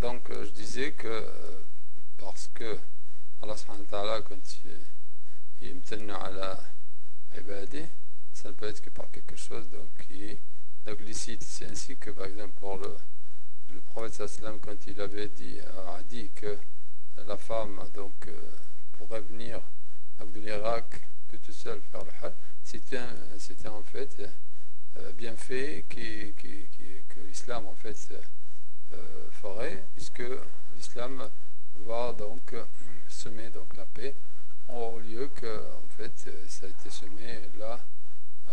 Donc je disais que parce que Allah subhanahu wa ta'ala quand il imtanna ala ibadi, ça ne peut être que par quelque chose donc qui est donc licite. C'est ainsi que par exemple pour le prophète sallam quand il avait dit a dit que la femme donc pourrait venir de l'Irak toute seule faire le hajj, c'était en fait bien fait que l'islam en fait ferait, puisque l'islam va donc semer donc la paix au lieu que en fait ça a été semé là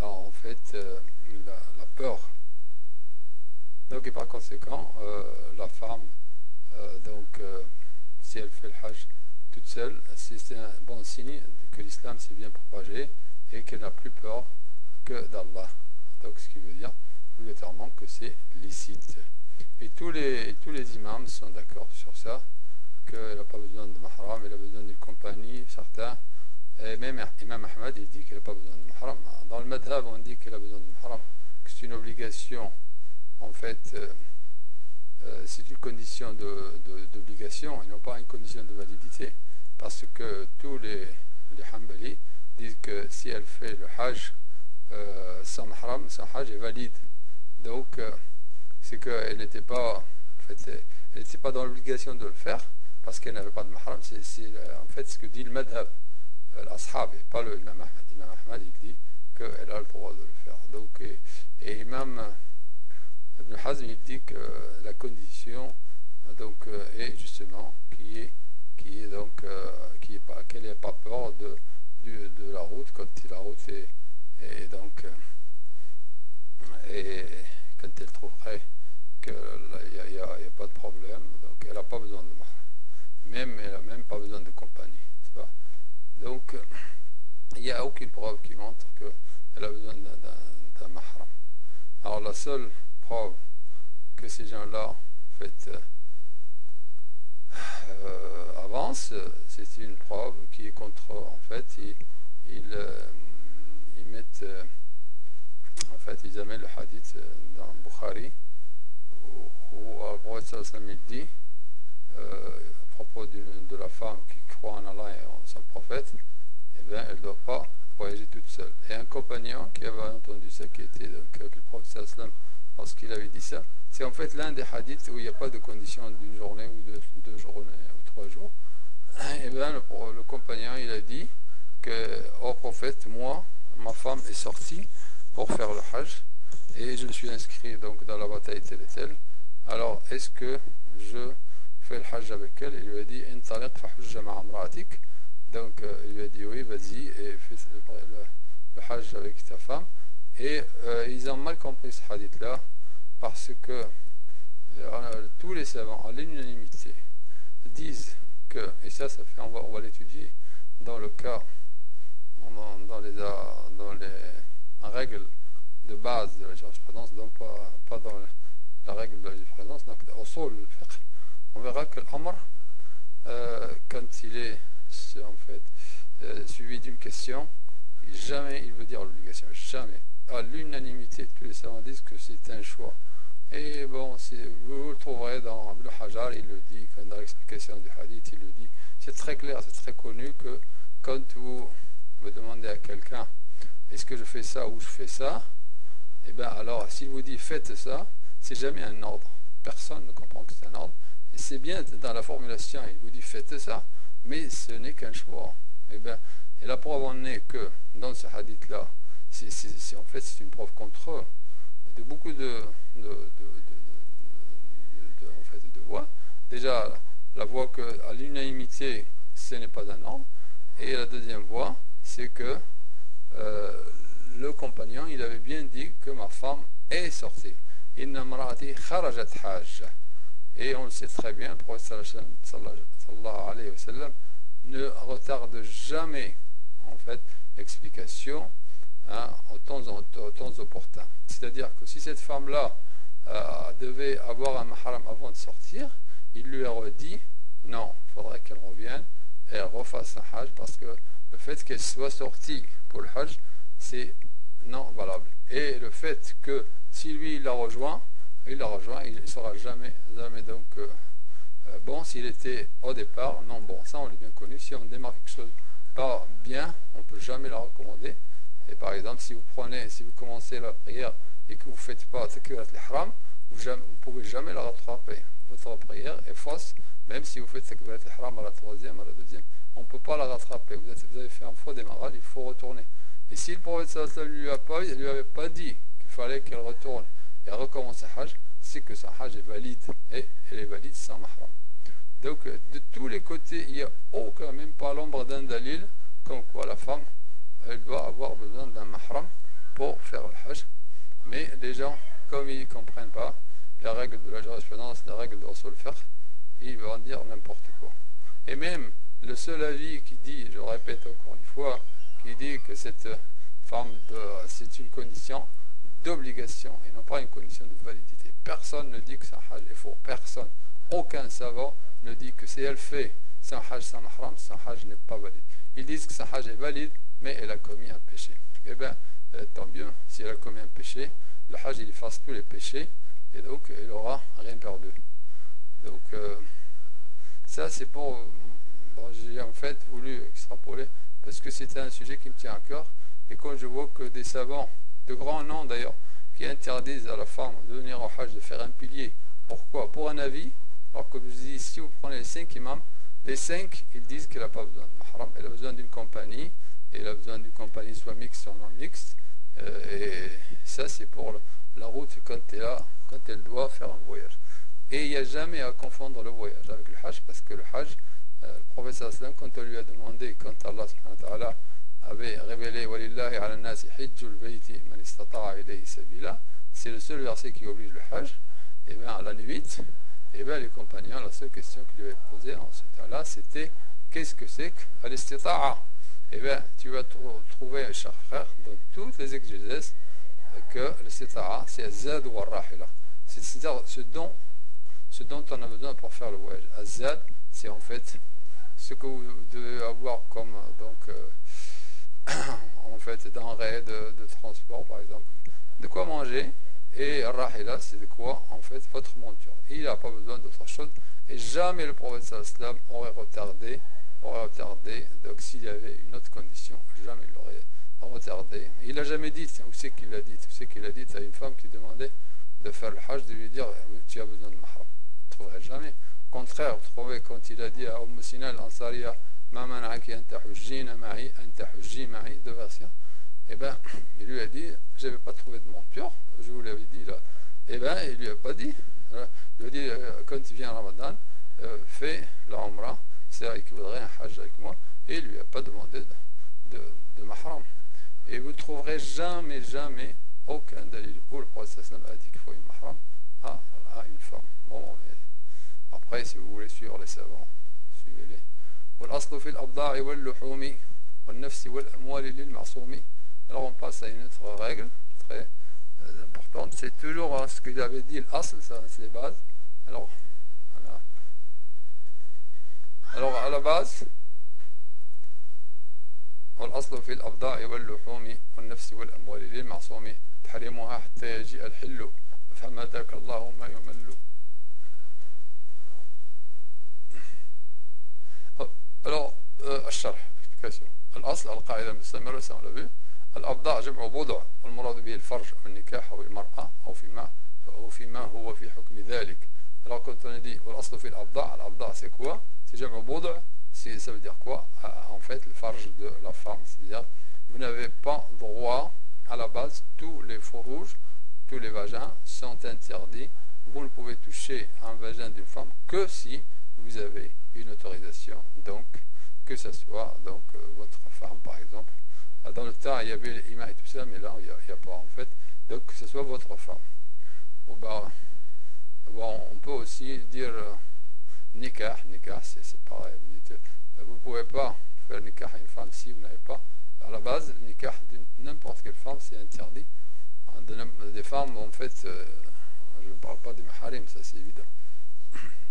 en fait la peur. Donc et par conséquent la femme donc si elle fait le hajj toute seule, c'est un bon signe que l'islam s'est bien propagé et qu'elle n'a plus peur que d'Allah. Donc ce qui veut dire obligatoirement que c'est licite. Et tous les imams sont d'accord sur ça, qu'elle n'a pas besoin de mahram, elle a besoin d'une compagnie, certains. Et même Imam Ahmad, il dit qu'elle n'a pas besoin de mahram. Dans le madhab, on dit qu'elle a besoin de mahram, que c'est une obligation. En fait, c'est une condition d'obligation et non pas une condition de validité. Parce que tous les Hanbali disent que si elle fait le hajj sans mahram, son hajj est valide. Donc, c'est qu'elle n'était pas, en fait, elle n'était pas dans l'obligation de le faire parce qu'elle n'avait pas de mahram. C'est en fait ce que dit le madhab, l'ashab, et pas le Imam Ahmad. Imam Ahmad, il dit qu'elle a le droit de le faire. Donc, et Imam Ibn Hazm, il dit que la condition donc est justement qu'elle n'ait pas peur de la route quand la route est donc et quand elle trouverait qu'il n'y a pas de problème, donc elle n'a pas besoin de mahram. Elle n'a même pas besoin de compagnie. Donc il n'y a aucune preuve qui montre qu'elle a besoin d'un mahram. Alors la seule preuve que ces gens-là en fait avancent, c'est une preuve qui est contre eux. En fait ils mettent en fait ils amènent le hadith dans Bukhari où le prophète sallallahu dit à propos de la femme qui croit en Allah et en son prophète, eh bien elle ne doit pas voyager toute seule. Et un compagnon qui avait entendu ça, qui était donc avec le prophète sallallahu lorsqu'il avait dit ça, c'est en fait l'un des hadiths où il n'y a pas de condition d'une journée ou de 2 journées ou 3 jours. Et bien le compagnon il a dit que au prophète, moi ma femme est sortie pour faire le hajj et je me suis inscrit donc dans la bataille telle et telle, alors est-ce que je fais le hajj avec elle? Il lui a dit intaliq fa hujja ma'a imra'atik, donc il lui a dit oui, vas-y et fais le hajj avec ta femme. Et ils ont mal compris ce hadith là parce que tous les savants à l'unanimité disent que, et ça fait on va l'étudier dans le cas dans les règles de base de la jurisprudence, donc pas dans la règle de la jurisprudence, donc au sol le fiqh, on verra que l'amr quand il est en fait suivi d'une question, jamais il veut dire l'obligation, jamais. À l'unanimité, tous les savants disent que c'est un choix. Et bon, vous le trouverez dans Ibn Hajar, il le dit, dans l'explication du hadith, il le dit. C'est très clair, c'est très connu que quand vous demandez à quelqu'un est-ce que je fais ça ou je fais ça, et bien alors s'il vous dit faites ça, c'est jamais un ordre. Personne ne comprend que c'est un ordre. Et c'est bien dans la formulation, il vous dit faites ça, mais ce n'est qu'un choix. Et la preuve en est que dans ce hadith-là, en fait c'est une preuve contre eux de beaucoup de voix. Déjà la voix que à l'unanimité ce n'est pas un ordre, et la deuxième voix c'est que le compagnon il avait bien dit que ma femme est sortie, inna mar'ati kharajat hajja, et on le sait très bien, le prophète sallallahu alayhi wa sallam ne retarde jamais en fait l'explication au temps opportun. C'est-à-dire que si cette femme-là devait avoir un mahram avant de sortir, il lui aurait dit non, il faudrait qu'elle revienne et elle refasse un hajj, parce que le fait qu'elle soit sortie pour le hajj, c'est non valable. Et le fait que si lui il la rejoint, il ne sera jamais donc bon, s'il était au départ, non, bon, ça on l'a bien connu. Si on démarre quelque chose pas bien, on ne peut jamais la recommander. Et par exemple, si vous commencez la prière et que vous ne faites pas takbirat al-ihram, vous ne pouvez jamais la rattraper. Votre prière est fausse, même si vous faites takbirat al-ihram à la troisième, à la deuxième, on ne peut pas la rattraper. Vous avez fait un faux démarrage, il faut retourner. Et si le prophète sallallahu alayhi wa sallam ne lui avait pas dit qu'il fallait qu'elle retourne et recommence sa hajj, c'est que sa hajj est valide, et elle est valide sans mahram. Donc de tous les côtés, il n'y a aucun, même pas l'ombre d'un dalil, comme quoi la femme, elle doit avoir besoin d'un mahram pour faire le hajj. Mais les gens, comme ils ne comprennent pas les règles de la jurisprudence, les règles de Usul al-Fiqh, ils vont dire n'importe quoi. Et même le seul avis qui dit, je répète encore une fois, qui dit que cette femme, c'est une condition d'obligation et non pas une condition de validité. Personne ne dit que son hajj est faux. Personne. Aucun savant ne dit que si elle fait son hajj sans mahram, son hajj n'est pas valide. Ils disent que son hajj est valide, mais elle a commis un péché. Eh bien, tant mieux, si elle a commis un péché, le hajj il efface tous les péchés, et donc elle n'aura rien perdu. Donc, ça c'est pour... Bon, j'ai en fait voulu extrapoler, parce que c'était un sujet qui me tient à cœur, et quand je vois que des savants, de grands noms d'ailleurs, qui interdisent à la femme de venir au hajj, de faire un pilier, pourquoi? Pour un avis, alors que je vous dis, si vous prenez les 5 imams, les 5, ils disent qu'elle n'a pas besoin de mahram, elle a besoin d'une compagnie, et elle a besoin d'une compagnie soit mixte, soit non mixte, et ça c'est pour la route quand elle doit faire un voyage. Et il n'y a jamais à confondre le voyage avec le hajj, parce que le hajj, le prophète sallallahu alayhi wa sallam, quand on lui a demandé, quand Allah subhanahu wa ta'ala avait révélé walillahi ala nasi hijjul bayti man istata'a ilayhi sabila, c'est le seul verset qui oblige le hajj, et bien à la nuit, et bien les compagnons, la seule question qu'ils lui avaient posée en ce temps-là, c'était qu'est-ce que c'est que l'istita'a? Et bien tu vas trouver, cher frère, dans toutes les exégèses, que l'istita'a c'est azad ou rahila, c'est-à-dire ce dont on a besoin pour faire le voyage. Azad, c'est en fait ce que vous devez avoir comme donc en fait denrées de transport, par exemple, de quoi manger, et rahila c'est de quoi en fait votre monture. Et il n'a pas besoin d'autre chose, et jamais le prophète sallallahu alayhi wa sallam aurait retardé, donc s'il y avait une autre condition, jamais il l'aurait retardé. Il n'a jamais dit, où c'est qu'il l'a dit? Où c'est qu'il a dit à une femme qui demandait de faire le hajj, de lui dire tu as besoin de mahram? Vous ne trouverez jamais. Au contraire, vous trouvez quand il a dit à Umm Sina al-Ansariya ma mana'aki an tahujjina ma'i an tahujji ma'i, deux versions, et bien il lui a dit je n'avais pas trouvé de monture, je vous l'avais dit là, et bien il lui a pas dit, il lui a dit quand tu viens à Ramadan, fais la umrah, c'est-à-dire qu'il voudrait un hajj avec moi, et il lui a pas demandé de mahram. Et vous ne trouverez jamais aucun dalil où le prophète sallallahu alayhi wa sallam a dit qu'il faut une mahram à une femme. Bon, mais après, si vous voulez suivre les savants, suivez-les. والأصل في الأبضاع واللحوم والنفس والأموال للمعصوم. Alors on passe à une autre règle très importante. C'est toujours ce qu'il avait dit, l'asl, ça c'est les bases. Alors, voilà. Alors à la base, والأصل في الأبضاع واللحوم والنفس والأموال للمعصوم تحريمها حتى يجيء الحل فما ذاك الله ما يمل. Alors, الشرح explication. الأصل القاعدة المستمرة ça on l'a vu. الأبضاع جمع بضع والمراد به الفرج أو النكاح أو المرأة أو فيما هو في حكم ذلك. Alors quand on dit والأصل في الأبضاع c'est quoi? C'est جمع بضع, ça veut dire quoi? En fait le farj de la femme, c'est-à-dire vous n'avez pas droit à la base, tous les furuj, tous les vagins sont interdits. Vous ne pouvez toucher un vagin d'une femme que si vous avez une autorisation, donc que ce soit donc votre femme par exemple. Dans le temps il y avait les imams et tout ça, mais là il n'y a pas en fait, donc que ce soit votre femme. Bon, on peut aussi dire nikah c'est pareil, vous ne pouvez pas faire nikah à une femme si vous n'avez pas, à la base le nikah de n'importe quelle femme c'est interdit. Des femmes en fait, je ne parle pas des maharim, ça c'est évident.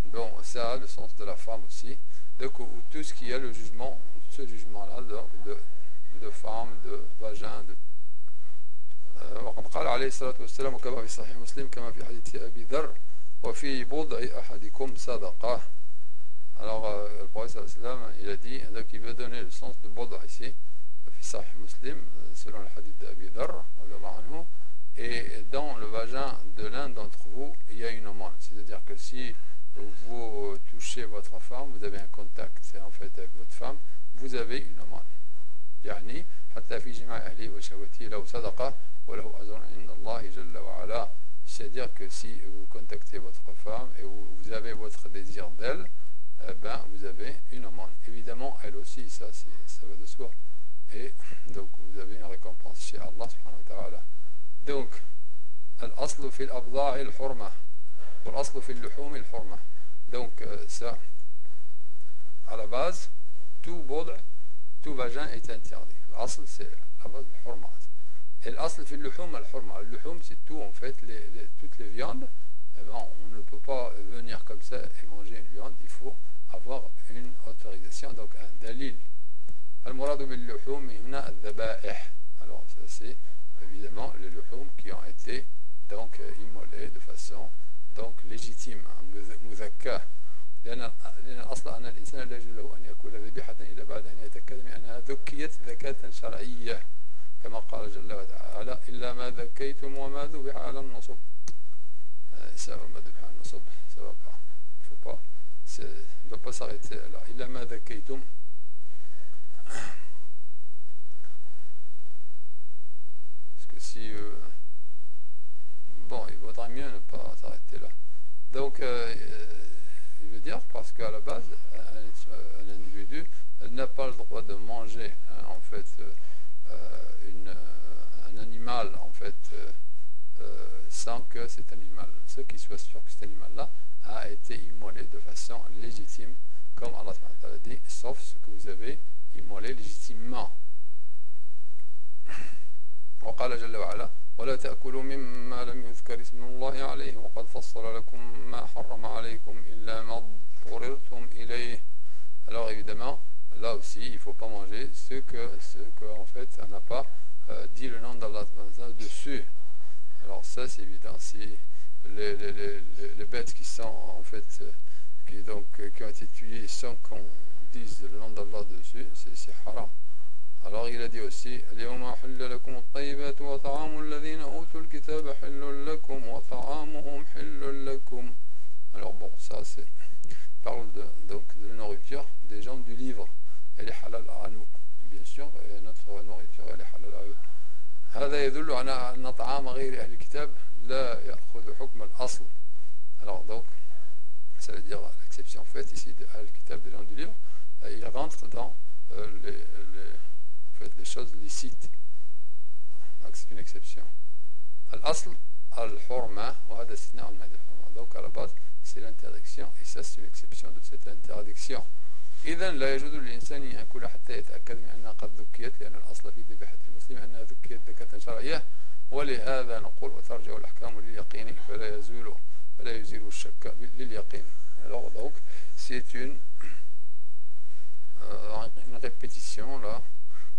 Bon, ça a le sens de la femme aussi. Donc, tout ce qui est le jugement, ce jugement-là, de femme, de vagin, de. وقد قال عليه الصلاة والسلام كما في صحيح مسلم كما في حديث أبي ذر وفي بضع أحدكم صدقة. prophète sallam, il a dit, donc il veut donner le sens de Boda ici, Sahih Muslim, selon le hadith d'Abi Dharr, et dans le vagin de l'un d'entre vous, il y a une aumône. C'est-à-dire que si vous touchez votre femme, vous avez un contact en fait avec votre femme, vous avez une aumône. يعني حتى في جماع أهله وشهوته لو صدقه وله أجر عند الله جل وعلا. C'est-à-dire que si vous contactez votre femme et vous avez votre désir d'elle, ben vous avez une aumône. Évidemment, elle aussi, ça va de soi. Et donc vous avez une récompense chez Allah subhanahu wa ta'ala. Donc, الأصل في الأبضاع الحرمة والأصل في اللحوم الحرمة. Donc ça, à la base, tout vagin est interdit. L'asl, c'est la base du hurma. Et l'asl في اللحوم الحرمة. Le luhum, c'est tout en fait, toutes les viandes. Eh ben, on ne peut pas venir comme ça et manger une viande. Il faut avoir une autorisation, donc un dalil. المراد باللحوم هنا الذبائح. Alors ça c'est évidemment les luhum qui ont été donc immolés de façon donc légitime, مذكاة. لأن الأصل أن الإنسان لا يجوز له أن يأكل ذبيحة إلا بعد أن يتأكد من أنها ذكيت ذكاة شرعية كما قال جل وعلا إلا ما ذكيتم وما ذبح على النصب. Ça ما ذبح على النصب ça va pas, faut pas, ça ne doit pas s'arrêter là. إلا ما ذكيتم. Parce que si bon, il vaudrait mieux ne pas s'arrêter là. Donc il veut dire parce qu'à la base un individu n'a pas le droit de manger en fait un animal en fait sans que cet animal, ce qui soit sûr que cet animal là a été immolé de façon légitime comme Allah a dit, sauf ce que vous avez immolé légitimement. وقال جل وعلا ولا تأكلوا مما لم يذكر اسم الله عليه وقد فصل لكم ما حرم عليكم إلا ما اضطررتم إليه. Alors évidemment, là aussi, il ne faut pas manger ce que en fait, on n'a pas dit le nom d'Allah dessus. Alors ça, c'est évident, si les bêtes qui sont en fait, qui ont été tuées sans qu'on dise le nom d'Allah dessus, c'est haram. Alors il a dit aussi اليوم أحل لكم الطيبات وطعام الذين أوتوا الكتاب حل لكم وطعامهم حل لكم. Alors bon, ça c'est parle donc de la nourriture des gens du livre. Elle est halal à nous, bien sûr, et notre nourriture elle est halal à eux. هذا يدل على أن طعام غير أهل الكتاب لا يأخذ حكم الأصل. Alors donc ça veut dire l'exception faite ici de Ahl Kitab, des gens du livre, il rentre dans les choses licites. Donc c'est une exception. Al-asl al-hurma wa hada istithna al hurma. Donc à la base c'est l'interdiction et ça c'est une exception de cette interdiction. إذن لا يجوز للإنسان أن يأكل حتى يتأكد من أنها قد ذكيت لأن الأصل في ذبيحة المسلم أنها ذكيت ذكاة شرعية ولهذا نقول وترجع الأحكام لليقين فلا يزيل الشك لليقين. Alors donc c'est une répétition là.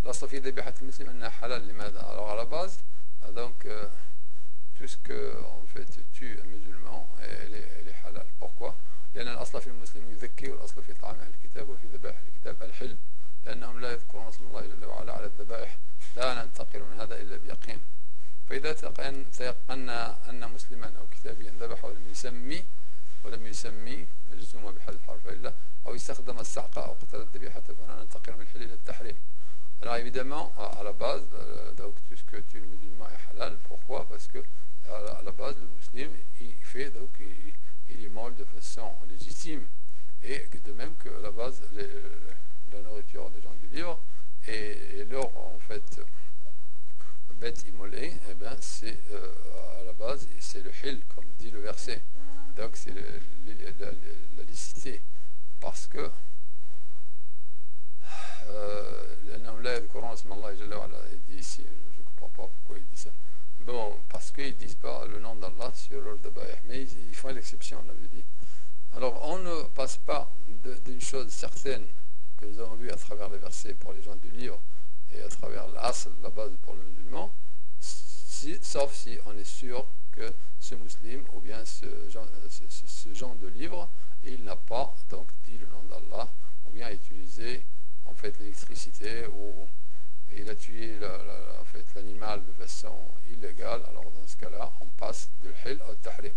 الأصل في ذبيحة المسلم أنها حلال. لماذا؟ Alors à la base donc tout ce que en fait tue un musulman elle est halal. Pourquoi؟ لأن الأصل في المسلم يذكي والأصل في طعام أهل الكتاب وفي ذبائح الكتاب الحل لأنهم لا يذكرون اسم الله جل وعلا على الذبائح لا ننتقل من هذا إلا بيقين. فإذا تيقنا أن مسلما أو كتابيا ذبح ولم يسمي مجزوم بحل الحرف إلا أو استخدم السعقة أو قتل الذبيحة فهنا ننتقل من الحل إلى التحريم. Alors évidemment, à la base, donc tout ce que tue le musulman est halal. Pourquoi? Parce que à la base, le musulman, il fait donc il immole de façon légitime. Et de même que à la base, la nourriture des gens du livre et leur en fait bête immolée, eh ben c'est à la base c'est le hil comme dit le verset. Donc c'est la licité parce que il dit ici, je ne comprends pas pourquoi il dit ça. Bon, parce qu'ils ne disent pas le nom d'Allah sur leur dabaïh, mais ils font l'exception, on avait dit. Alors on ne passe pas d'une chose certaine que nous avons vue à travers les versets pour les gens du livre et à travers l'asl, la base pour le musulman, sauf si on est sûr que ce musulman ou bien ce genre de livre, il n'a pas donc dit le nom d'Allah ou bien tué en fait, l'animal de façon illégale, alors dans ce cas-là, on passe de l'hil au tahrim.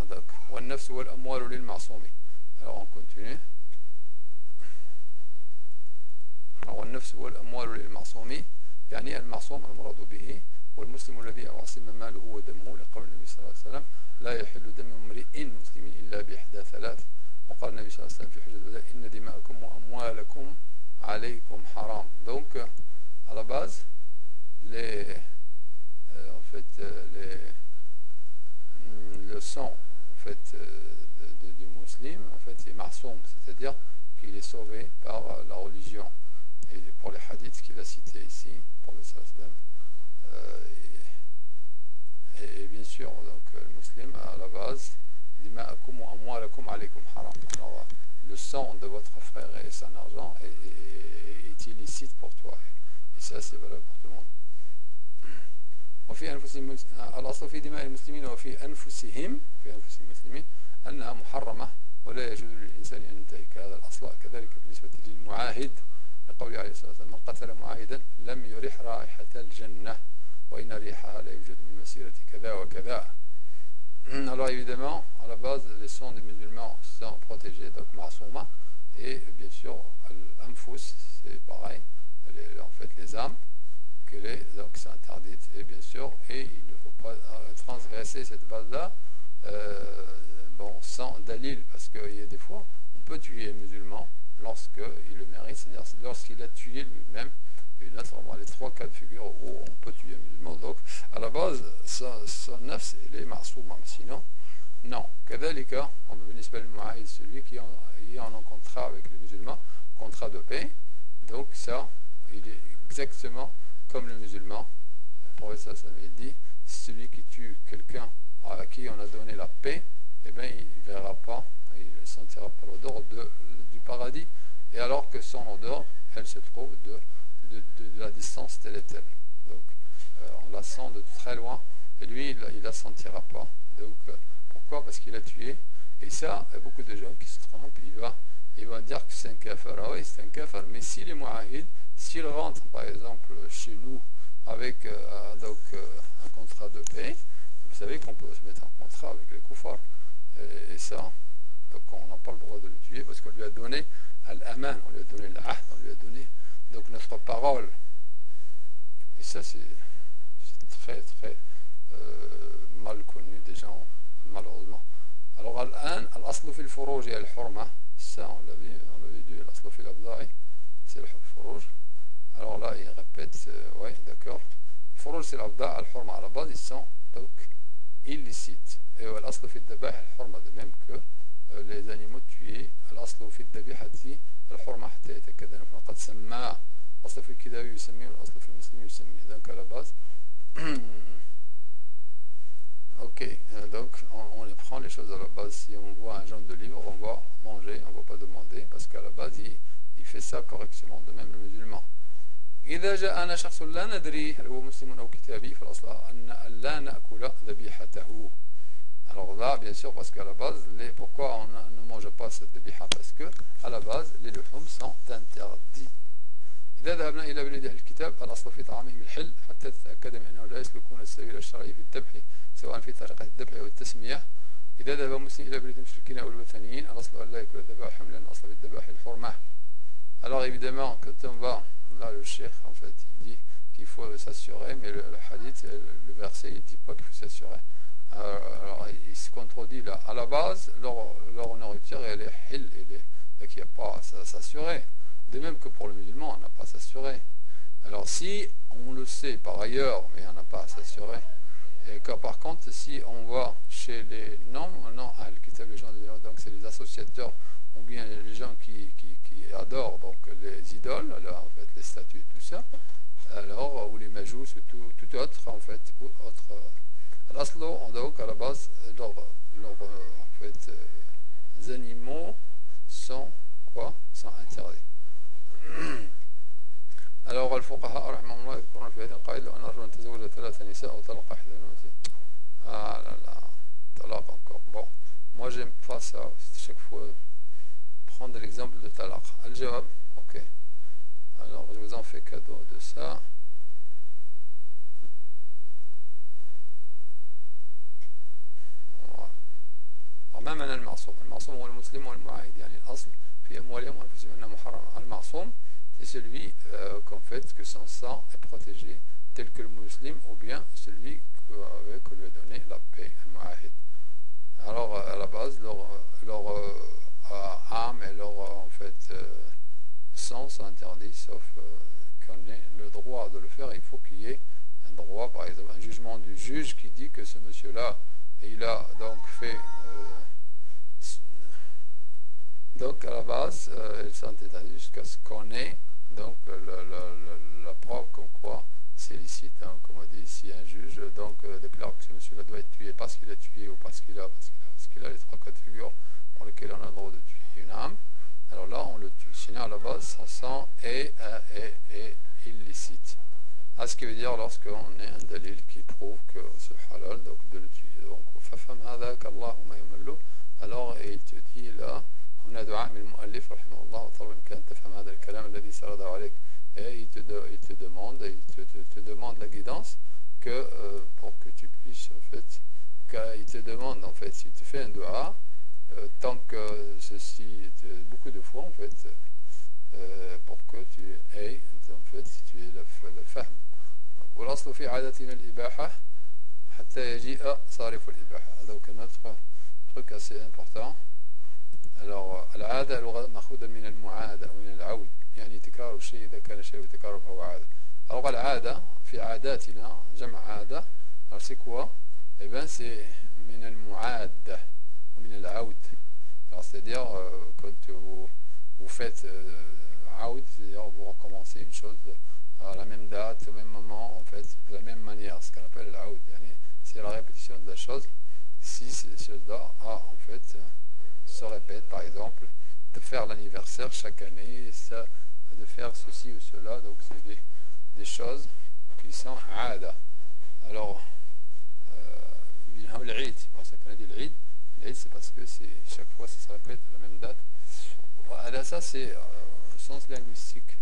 Donc, والنفس والأموال للمعصوم. Alors on continue. والنفس والأموال للمعصوم يعني المعصوم المراد به والمسلم الذي عصم ماله ودمه لقول النبي صلى الله عليه وسلم لا يحل دم امرئ مسلم إلا بإحدى ثلاث وقال النبي صلى الله عليه وسلم في حجة الوداع إن دماءكم وأموالكم عليكم حرام. Donc à la base en fait le sang en fait du musulman en fait est marsoum, c'est-à-dire qu'il est sauvé par la religion. Et pour les hadiths qu'il a cités ici, pour le sallam, et bien sûr, donc le musulman à la base, dima'akum wa amwalakum alaykum haram. Alors, le sang de votre frère et son argent est illicite pour toi. Et ça, c'est valable pour tout le monde. وفي أنفسهم الأصل في دماء المسلمين وفي أنفسهم المسلمين أنها محرمة ولا يجوز للإنسان أن ينتهك هذا الأصل. كذلك بالنسبة للمعاهد لقوله عليه الصلاة والسلام من قتل معاهدا لم يرح رائحة الجنة وإن ريحها لا يوجد من مسيرة كذا وكذا. Alors évidemment, à la base, les sangs des musulmans sont protégés, donc ma'souma, et bien sûr, l'anfus, c'est pareil, en fait les âmes, donc c'est interdite, et bien sûr, et il ne faut pas transgresser cette base-là, sans dalil, parce qu'il y a des fois, on peut tuer un musulman lorsqu'il le mérite, c'est-à-dire lorsqu'il a tué lui-même. Et naturellement, les trois cas de figure où on peut tuer un musulman. Donc, à la base, son nafs, il est ma'souma. Sinon, non. Kadhalika, on peut venir mu'ahid, celui qui est en contrat avec les musulmans, contrat de paix. Donc, ça, il est exactement comme le musulman. Le prophète sallallahu dit, celui qui tue quelqu'un à qui on a donné la paix, eh bien, il ne verra pas, il ne sentira pas l'odeur du paradis, et alors que son odeur, elle se trouve de la distance telle et telle. Donc, on la sent de très loin, et lui, il ne la sentira pas. Donc, pourquoi? Parce qu'il a tué. Et ça, il y a beaucoup de gens qui se trompent, il va dire que c'est un kafir. Ah oui, c'est un kafir, mais s'il est mu'ahid, s'il rentre, par exemple, chez nous, avec un contrat de paix, vous savez qu'on peut se mettre en contrat avec les koufars. Et ça, donc on n'a pas le droit de le tuer parce qu'on lui a donné al-aman, on lui a donné l'ahd, on lui a donné donc notre parole. Et ça, c'est très très mal connu des gens, malheureusement. Alors, al-aslu fil furuj et al-hurma, ça on l'avait dit, al-aslu fil abda'i, c'est le furuj. Alors là, il répète, ouais, d'accord. Le furuj, c'est l'abda', al-hurma. À la base, ils sont donc illicites. Et al-aslu fil dabah, al-hurma, de même que les animaux tués. al-aslu fil dabihati, al-hurma, hatta yatakadana faqad samma. Al-aslu fil kidabi yusammi, al-aslu fil muslim yusammi. Donc à la base, ok, donc on prend les choses à la base. Si on voit un genre de livre, on va manger, on ne va pas demander, parce qu'à la base, il fait ça correctement, de même le musulman. إذا جاءنا شخص لا ندري هل هو مسلم أو كتابي فالأصل أن لا نأكل ذبيحته. Alors là, bien sûr, parce qu'à la base, pourquoi on ne mange pas cette dhabiha? Parce que à la base, les luhum sont interdits. إذا ذهبنا إلى بلاد أهل الكتاب الأصل في طعامهم الحل حتى تتأكد من أنه لا يسلكون السبيل الشرعي في الذبح سواء في طريقة الذبح أو التسمية. إذا ذهب مسلم إلى بلاد المشركين أو الوثنيين الأصل أن لا يأكل ذبائحهم لأن الأصل في الذبائح الحرمة. Alors évidemment, quand on va, là le cheikh en fait, il dit qu'il faut s'assurer, mais le hadith, le verset, il ne dit pas qu'il faut s'assurer. Alors il se contredit là. À la base, leur nourriture, elle est hil, donc il n'y a pas à s'assurer. De même que pour le musulman, on n'a pas à s'assurer. Alors si on le sait par ailleurs, mais on n'a pas à s'assurer, et que par contre, si on va chez les non, les gens, donc c'est les associateurs, ou bien les gens qui adorent donc les idoles, alors, en fait, les statues, tout ça, alors, ou les majous, tout autre, en fait, autre. L'aslo, donc, à la base, leurs en fait, animaux sont quoi? Sont interdits. Alors, الفقهاء رحمهم الله يذكرون في هذه القاعدة لو أن رجلا تزوج 3 نساء وطلق إحداهن. Ah là là, talaq encore. Bon, moi j'aime pas ça, chaque fois prendre l'exemple de talaq. Al-jawab, ok. Alors je vous en fais cadeau de ça. ما معنى المعصوم؟ المعصوم هو المسلم والمعاهد يعني الأصل في أموالهم وأنفسهم أنها محرمة. المعصوم c'est celui qu'en fait que son sang est protégé tel que le musulman ou bien celui que lui a donné la paix, al-mu'ahid. Alors à la base leur âme et leur en fait sang sont interdits sauf qu'on ait le droit de le faire. Il faut qu'il y ait un droit, par exemple un jugement du juge qui dit que ce monsieur là il a donc fait donc à la base ils sont interdits jusqu'à ce qu'on ait donc la preuve comme quoi c'est licite, hein, comme on dit. Si un juge donc déclare que ce monsieur-là doit être tué parce qu'il a tué ou parce qu'il a les trois cas de figure pour lesquels on a le droit de tuer une âme, alors là on le tue. Sinon à la base son sang est illicite. À ce qui veut dire lorsqu'on est un dalil qui prouve que c'est halal donc de le tuer. Donc فَفَهْمْ هَذَاكَ اللَّهُمَّ يُمَلُّ. Alors il te dit là هنا دعاء من المؤلف رحمه الله وطلب إن كان تفهم هذا الكلام الذي سرده عليك. Et il te demande la guidance que pour que tu puisses en fait, il te demande en fait, s'il te fait un dua, tant que ceci, beaucoup de fois en fait, pour que tu aies en fait, tu aies le fahm. والأصل في عادتنا الإباحة حتى يجيء صارف الإباحة. Donc un autre truc assez important. Alors العادة لغة مأخوذة من المعادة أو من العود يعني تكرار الشيء إذا كان الشيء يتكرر فهو عادة. Alors العادة في عاداتنا جمع عادة. Alors c'est quoi? Eh bien c'est من المعادة ومن العود. Alors c'est-à-dire quand vous faites عود, c'est-à-dire vous recommencez une chose à la même date, au même moment, en fait, de la même manière, ce qu'on appelle l'oud. C'est la répétition de la chose. Si ces choses-là, en fait, se répètent, par exemple, de faire l'anniversaire chaque année, ça, de faire ceci ou cela, donc c'est des choses qui sont aada. Alors, c'est pour ça qu'on a dit l'Eid. L'Eid, c'est parce que chaque fois, ça se répète à la même date. Voilà, ça, c'est au sens linguistique.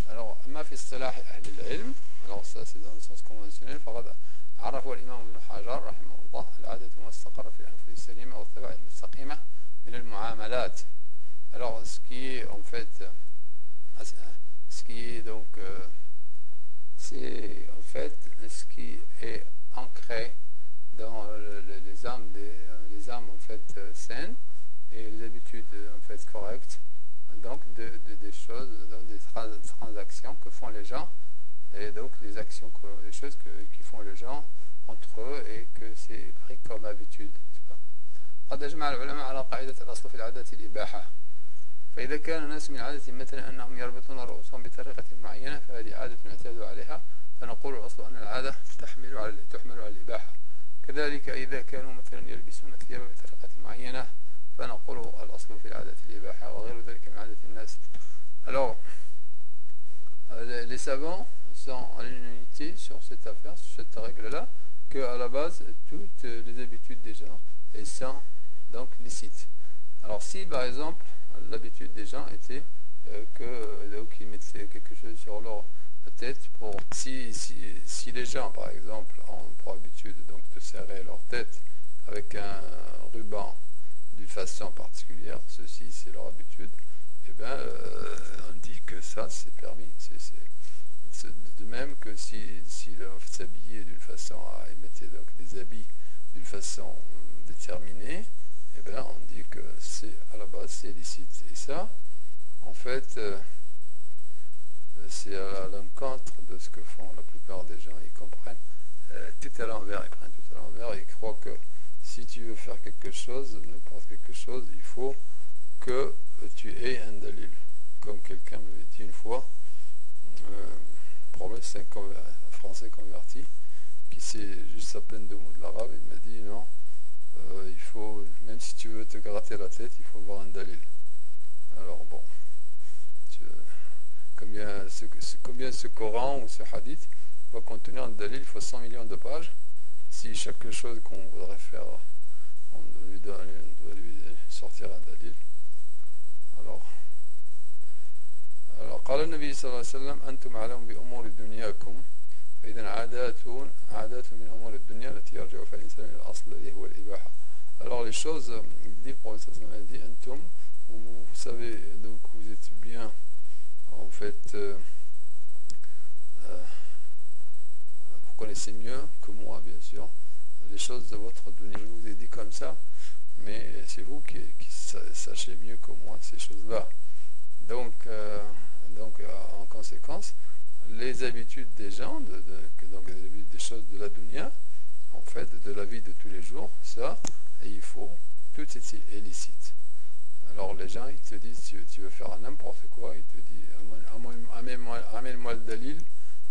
Alors, ما في اصطلاح أهل العلم, alors ça c'est dans le sens conventionnel, فقد عرفه الإمام ابن حجر رحمه الله العادة ما استقر في الأنفس السليمة والطباع المستقيمة من المعاملات. Alors, ce qui est en fait, ce qui est donc, c'est en fait ce qui est ancré dans les âmes en fait saines et les habitudes en fait correctes. Donc des choses, donc des transactions que font les gens et donc des actions, des choses qui font les gens entre eux et que c'est pris comme habitude. قد أجمع العلماء على قاعدة الأصل في العادات الإباحة. فإذا كان الناس من عادة مثلا أنهم يربطون رؤوسهم بطريقة معينة فهذه عادة اعتادوا عليها فنقول الأصل أن العادة تحمل على الإباحة. كذلك إذا كانوا مثلا يلبسون الثياب بطريقة معينة فنقول الأصل في العادة الإباحة وغير ذلك من عادة الناس. Alors, les savants sont en unité sur cette affaire, sur cette règle-là, qu'à la base, toutes les habitudes des gens sont donc licites. Alors, si par exemple, l'habitude des gens était qu'ils mettaient quelque chose sur leur tête, si les gens, par exemple, ont pour habitude donc, de serrer leur tête avec un ruban d'une façon particulière, ceci c'est leur habitude, et bien on dit que ça c'est permis. C'est de même que si leur s'habiller d'une façon à émettre donc des habits d'une façon déterminée, et bien on dit que c'est à la base c'est licite. Et ça, en fait, c'est à l'encontre de ce que font la plupart des gens. Ils comprennent tout à l'envers, ils prennent tout à l'envers et ils croient que si tu veux faire quelque chose, n'importe quelque chose, il faut que tu aies un dalil. Comme quelqu'un m'avait dit une fois, c'est un Français converti, qui sait juste à peine deux mots de l'arabe, il m'a dit non, il faut, même si tu veux te gratter la tête, il faut avoir un dalil. Alors bon, combien ce Coran ou ce hadith va contenir un dalil, il faut 100 millions de pages. Si chaque chose qu'on voudrait faire, on doit lui sortir un dalil. Alors قال النبي صلى الله عليه وسلم أنتم أعلم بأمور دنياكم فإذا عادات من أمور الدنيا التي يرجع فيها الإنسان إلى الأصل الذي هو الإباحة. Alors les choses, dit le professeur a dit, Antum, vous savez, donc vous êtes bien, en fait, vous connaissez mieux que moi, bien sûr, les choses de votre dunya. Je vous ai dit comme ça, mais c'est vous qui sachez mieux que moi ces choses-là. Donc, en conséquence, les habitudes des gens, donc des choses de la dunya, en fait, de la vie de tous les jours, ça, et il faut, tout est illicite. Alors les gens, ils te disent, tu veux faire n'importe quoi, ils te disent, amène-moi le dalil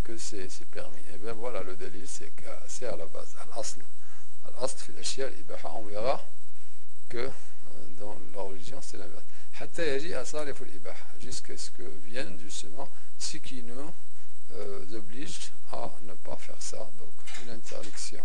que c'est permis. Et bien voilà, le dalil, c'est à la base, al-asl. Al-asl fi al-ashya al-ibaha. On verra que dans la religion, c'est l'inverse. Hatta yaji asarif al-ibaha, jusqu'à ce que vienne justement ce qui nous oblige à ne pas faire ça, donc une interdiction.